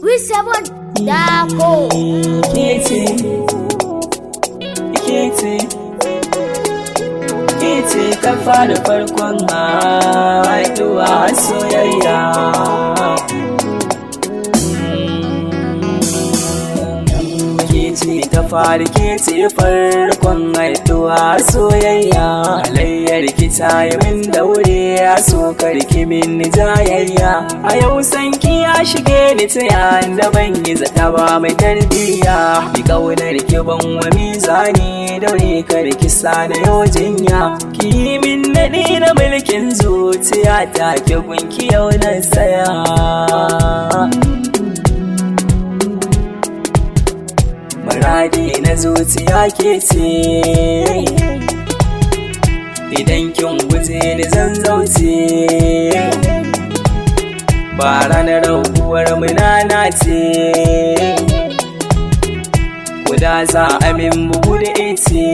We seven Dako. Kece, Kece, Kece ta fara farkon haɗuwa soyayya. Kece ta fara kece farkon haɗuwa soyayya. Halayyar ki ta yi min daure ya so karki min jayayya. A yau sanki ya shige ni ta yanda ban yi zata ba mai tarbiyya. Ki ƙaunar ki ban wa mizani daure karki sa da yau jinya. Ki yi min naɗi na mulkin zuciya ta ki gunki yau na tsaya. Muradi na zuciya ke ce, idan kin guje ni zan zauce. Ba ranar rabuwar munana ce, guda za a min bugu da ice.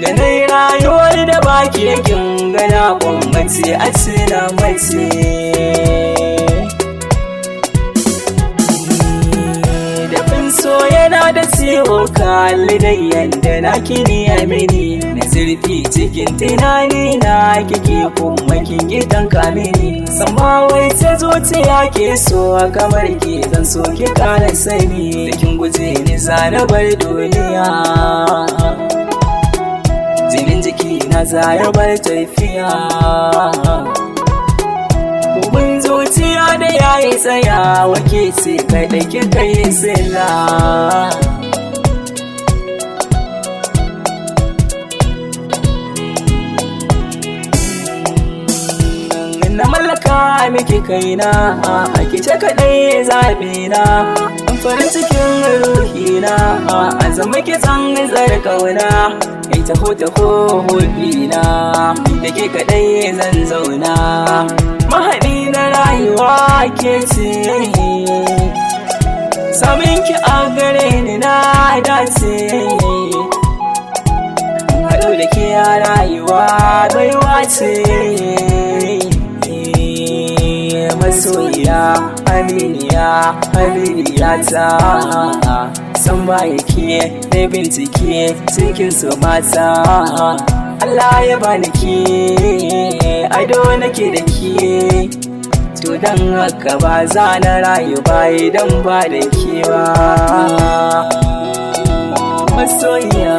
Da na yi rayuwar da baki kin gana gwamnati a ce na mace. So yana da ciwo kalli da yanda na kini ya mini. Na zurfi cikin tunani na kike kuma kin gidan kamini. Sama wai ta zuciya ke so kamar ki zan so ki kara sani. Da kin guje ni zana bar duniya, jinin jiki na zaya bar tafiya. Mun zuciya da yayi tsaya wake ce kaɗai kika yi sila. Na mallaka miki kaina a kice kaɗai zaɓina. Farin cikin ruhina a zama kitsan zarkauna. Kai taho hulina da ke kaɗai zan zauna. Mahaɗi na rayuwa ke ce, samin ki a gare ni na dace. Haɗu da ke a rayuwa baiwa ce. Masoyiya, aminiya ta, san baya ke na bincike cikin su mata. Allah ya bani ke, ado nake da ke. To dan haka ba za na rayu ba idan ba da ke ba. Masoyiya.